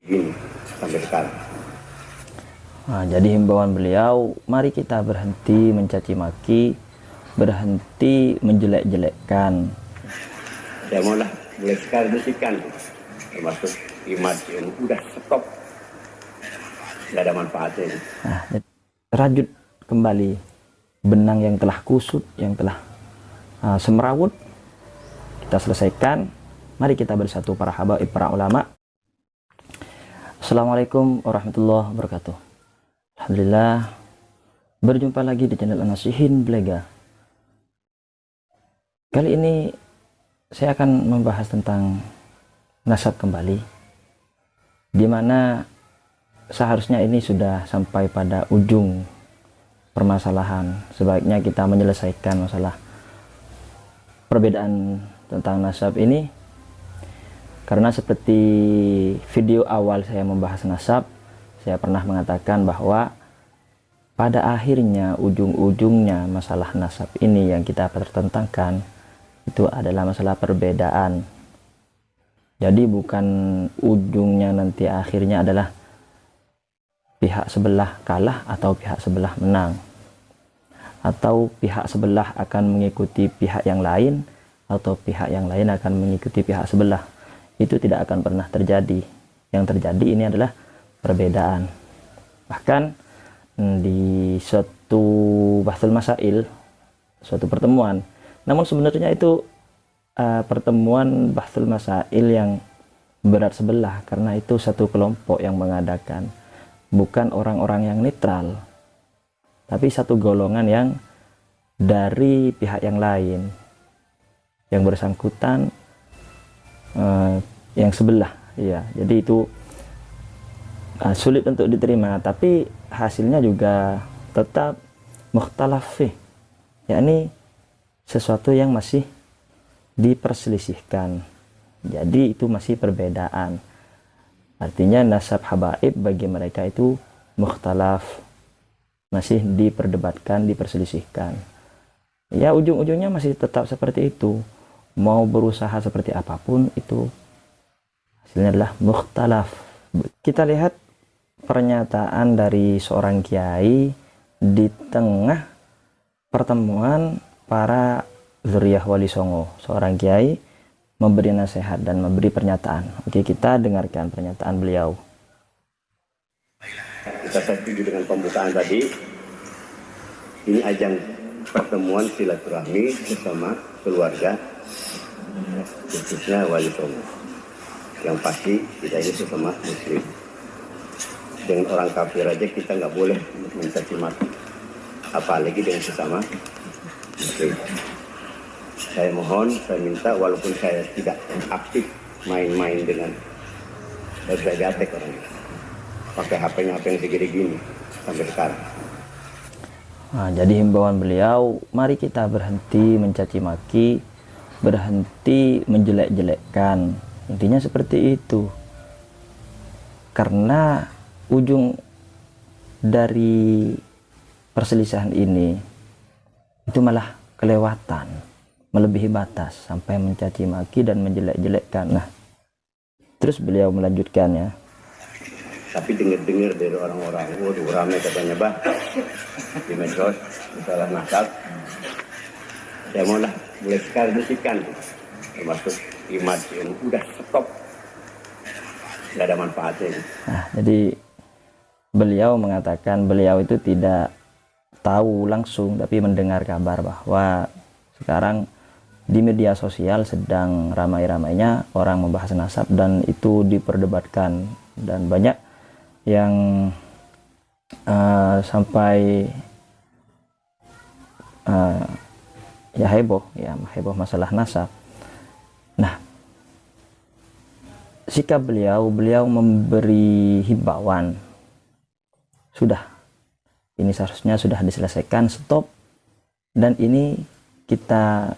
Gini sampai sekarang. Nah, jadi himbauan beliau, mari kita berhenti mencaci maki, berhenti menjelek-jelekkan. Saya maulah mulai sekarang bersihkan, termasuk imat yang udah stop, nggak ada manfaatnya. Nah, rajut kembali benang yang telah kusut, yang telah semrawut, kita selesaikan. Mari kita bersatu para habaib, para ulama. Assalamualaikum warahmatullahi wabarakatuh. Alhamdulillah, berjumpa lagi di channel An-Nasihin Blega. Kali ini saya akan membahas tentang nasab kembali, dimana seharusnya ini sudah sampai pada ujung permasalahan. Sebaiknya kita menyelesaikan masalah perbedaan tentang nasab ini, karena seperti video awal saya membahas nasab, saya pernah mengatakan bahwa pada akhirnya ujung-ujungnya masalah nasab ini yang kita pertentangkan itu adalah masalah perbedaan. Jadi bukan ujungnya nanti akhirnya adalah pihak sebelah kalah atau pihak sebelah menang, atau pihak sebelah akan mengikuti pihak yang lain atau pihak yang lain akan mengikuti pihak sebelah. Itu tidak akan pernah terjadi. Yang terjadi ini adalah perbedaan. Bahkan di suatu bahsul masail, suatu pertemuan, namun sebenarnya itu pertemuan bahsul masail yang berat sebelah, karena itu satu kelompok yang mengadakan, bukan orang-orang yang netral, tapi satu golongan yang dari pihak yang lain, yang bersangkutan yang sebelah, ya. Jadi itu sulit untuk diterima, tapi hasilnya juga tetap mukhtalaf fih, yakni sesuatu yang masih diperselisihkan. Jadi itu masih perbedaan. Artinya nasab habaib bagi mereka itu mukhtalaf, masih diperdebatkan, diperselisihkan. Ya, ujung-ujungnya masih tetap seperti itu. Mau berusaha seperti apapun, itu hasilnya adalah mukhtalaf. Kita lihat pernyataan dari seorang kiai di tengah pertemuan para zuriyah Wali Songo. Seorang kiai memberi nasihat dan memberi pernyataan. Oke, kita dengarkan pernyataan beliau. Kita setuju dengan pembukaan tadi. Ini ajang pertemuan silaturahmi bersama keluarga, khususnya Wali Songo. Yang pasti kita ini sesama muslim. Dengan orang kafir aja kita nggak boleh mencaci maki, apalagi dengan sesama muslim. Saya mohon, saya minta, walaupun saya tidak aktif main-main dengan saya gatek orangnya, pakai HP-nya HP yang segede gini sampai sekarang. Nah, jadi himbauan beliau, mari kita berhenti mencaci maki, berhenti menjelek-jelekkan. Intinya seperti itu. Karena ujung dari perselisihan ini itu malah kelewatan, melebihi batas sampai mencaci maki dan menjelek-jelekkan. Nah, terus beliau melanjutkan, ya. Tapi dengar-dengar dari orang-orang, waduh ramai katanya bah di medsos masalah nasab. Saya maulah mulai sekarang bersihkan, termasuk imat yang udah stop, nggak ada manfaatnya. Nah, jadi beliau mengatakan beliau itu tidak tahu langsung, tapi mendengar kabar bahwa sekarang di media sosial sedang ramai-ramainya orang membahas nasab dan itu diperdebatkan, dan banyak yang sampai heboh masalah nasab. Nah, sikap beliau memberi himbauan, sudah, ini seharusnya sudah diselesaikan, stop. Dan ini kita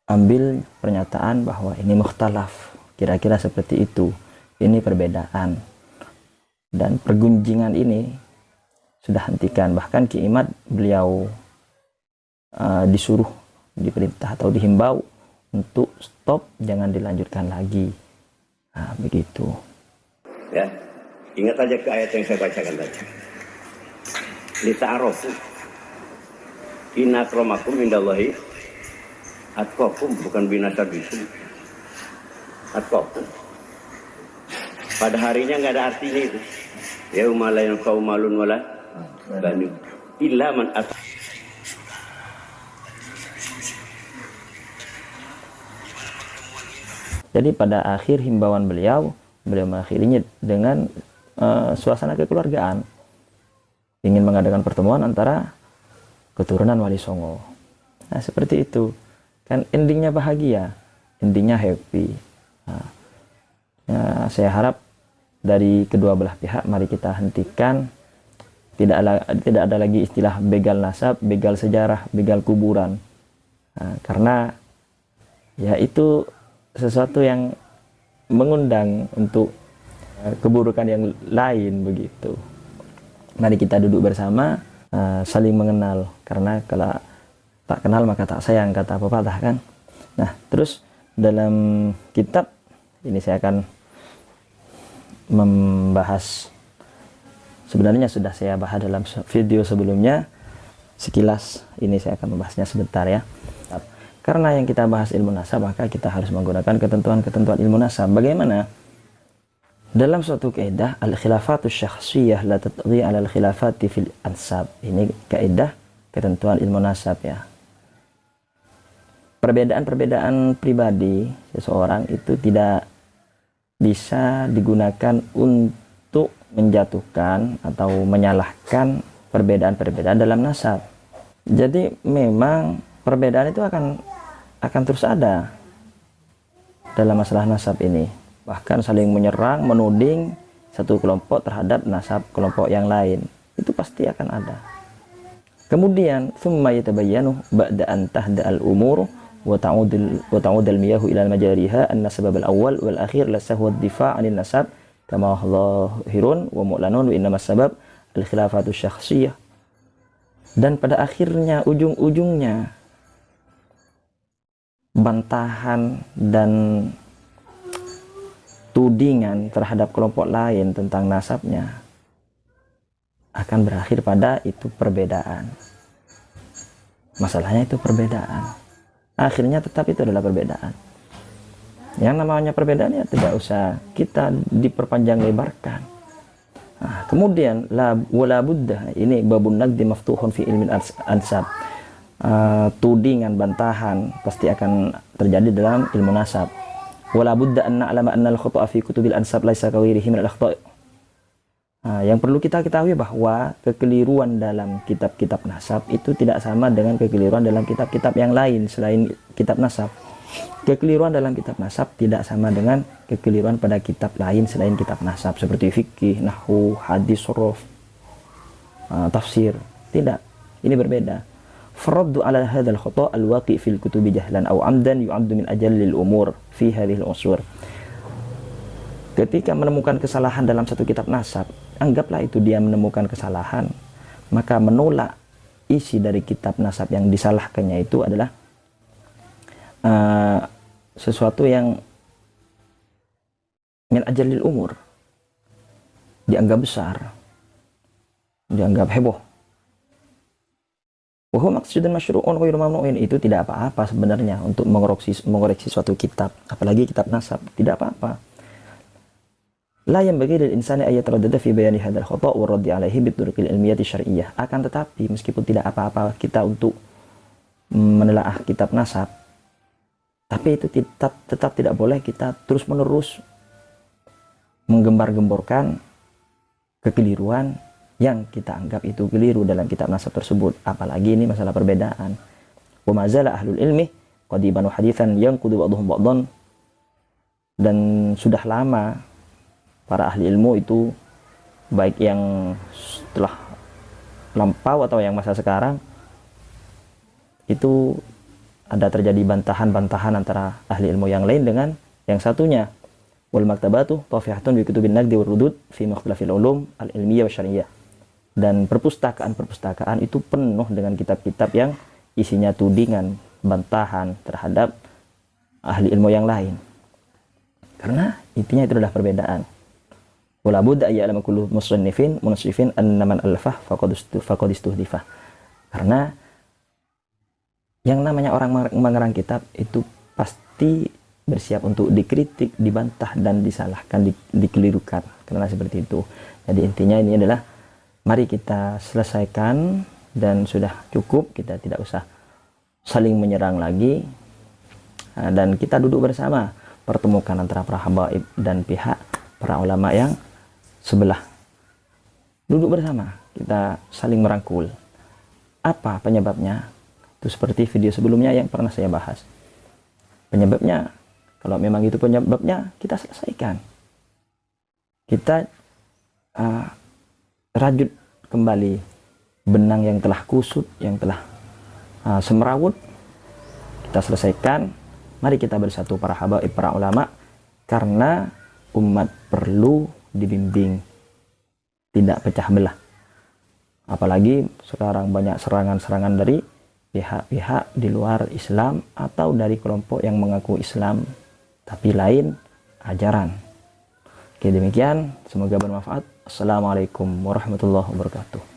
ambil pernyataan bahwa ini mukhtalaf, kira-kira seperti itu, ini perbedaan, dan pergunjingan ini sudah hentikan. Bahkan Ki Imad beliau disuruh, diperintah atau dihimbau untuk stop, jangan dilanjutkan lagi. Nah, begitu. Ya, ingat aja ke ayat yang saya bacakan tadi. Lita'arofu inna akramakum indallahi atqakum, bukan binasabikum. Atqakum. Pada harinya nggak ada artinya itu. Yauma la yanfa'u malun wala banun illa man at. Jadi pada akhir himbauan beliau mengakhirinya dengan suasana kekeluargaan. Ingin mengadakan pertemuan antara keturunan Wali Songo. Nah, seperti itu. Kan endingnya bahagia, endingnya happy. Nah, ya, saya harap dari kedua belah pihak mari kita hentikan, tidak ada lagi istilah begal nasab, begal sejarah, begal kuburan. Nah, karena ya itu sesuatu yang mengundang untuk keburukan yang lain begitu. Mari kita duduk bersama, saling mengenal, karena kalau tak kenal maka tak sayang, kata pepatah kan. Nah, terus dalam kitab ini saya akan membahas, sebenarnya sudah saya bahas dalam video sebelumnya, sekilas ini saya akan membahasnya sebentar ya. Karena yang kita bahas ilmu nasab, maka kita harus menggunakan ketentuan-ketentuan ilmu nasab. Bagaimana? Dalam suatu kaidah, al-khilafatus syakhsiyah la tatghi 'ala al-khilafati fil ansab. Ini kaidah ketentuan ilmu nasab ya. Perbedaan-perbedaan pribadi seseorang itu tidak bisa digunakan untuk menjatuhkan atau menyalahkan perbedaan-perbedaan dalam nasab. Jadi memang perbedaan itu akan terus ada dalam masalah nasab ini. Bahkan saling menyerang, menuding satu kelompok terhadap nasab kelompok yang lain. Itu pasti akan ada. Kemudian, thumma yatabayyanu ba'da an tahda al-umur wa ta'ud al-miyahu ila majariha an-nasab al-awwal wal akhir la sahwa ad-difa' 'anil nasab kama dhahirun wa mu'lanun wa innama sabab al-khilafatu syakhsiyah. Dan pada akhirnya, ujung-ujungnya, bantahan dan tudingan terhadap kelompok lain tentang nasabnya akan berakhir pada itu perbedaan. Masalahnya itu perbedaan. Akhirnya tetap itu adalah perbedaan. Yang namanya perbedaan ya tidak usah kita diperpanjang lebarkan. Nah, kemudian wala budda, ini babun naqdi maftuhun fi ilmin ansab. Tudingan, bantahan pasti akan terjadi dalam ilmu nasab. Wala budda an na'lama anna al-khata'a fi kutubil ansab laisa kawirihi min al-akhta'. Yang perlu kita ketahui bahwa kekeliruan dalam kitab-kitab nasab itu tidak sama dengan kekeliruan dalam kitab-kitab yang lain selain kitab nasab. Kekeliruan dalam kitab nasab tidak sama dengan kekeliruan pada kitab lain selain kitab nasab, seperti fikih, nahwu, hadis, shuruf, tafsir. Tidak, ini berbeda. Faraddu ala hadzal khata' al-waqi' fil kutubi jahlan aw 'amdan yu'addu min ajallil umur fi hadhihi al-usur. Ketika menemukan kesalahan dalam satu kitab nasab, anggaplah itu dia menemukan kesalahan, maka menolak isi dari kitab nasab yang disalahkannya itu adalah sesuatu yang min ajallil umur, dianggap besar, dianggap heboh. Wahyu maksudun masyru'un ghairu mamnu'in, itu tidak apa-apa sebenarnya untuk mengoreksi suatu kitab, apalagi kitab nasab, tidak apa-apa. La yanbaghi lil insani ay yataraddada fi bayani hadzal khata' wa raddi 'alaihi bi turuqil ilmiyyati syar'iyyah. Akan tetapi meskipun tidak apa-apa kita untuk menelaah kitab nasab, tapi itu tetap tidak boleh kita terus-menerus menggembar-gemborkan kekeliruan yang kita anggap itu keliru dalam kitab nasab tersebut, apalagi ini masalah perbedaan. Wa mazala ahlul ilmi qadiban wa haditsan yanqudu ba'dhum ba'dhan, dan sudah lama para ahli ilmu itu, baik yang setelah lampau atau yang masa sekarang, itu ada terjadi bantahan-bantahan antara ahli ilmu yang lain dengan yang satunya. Wal maktabatu tafihatun bi kutubin naqdi wal rudud fi mukhtalafil ulum al-ilmiyyah wa syar'iyyah. Dan perpustakaan-perpustakaan itu penuh dengan kitab-kitab yang isinya tudingan, bantahan terhadap ahli ilmu yang lain. Karena intinya itu adalah perbedaan. wala budda ya'lamu kullu munsifin annaman alfah faqad istuhdifah. Karena yang namanya orang mengarang kitab itu pasti bersiap untuk dikritik, dibantah, dan disalahkan, dikelirukan. Karena seperti itu. Jadi intinya ini adalah mari kita selesaikan, dan sudah cukup, kita tidak usah saling menyerang lagi, dan kita duduk bersama, pertemukan antara para habaib dan pihak para ulama yang sebelah. Duduk bersama, kita saling merangkul. Apa penyebabnya? Itu seperti video sebelumnya yang pernah saya bahas. Penyebabnya, kalau memang itu penyebabnya, kita selesaikan. Kita rajut kembali benang yang telah kusut, yang telah semerawut. Kita selesaikan. Mari kita bersatu para habaib, para ulama, karena umat perlu dibimbing, tidak pecah belah. Apalagi sekarang banyak serangan-serangan dari pihak-pihak di luar Islam atau dari kelompok yang mengaku Islam tapi lain ajaran. Oke, demikian, semoga bermanfaat. Assalamualaikum warahmatullahi wabarakatuh.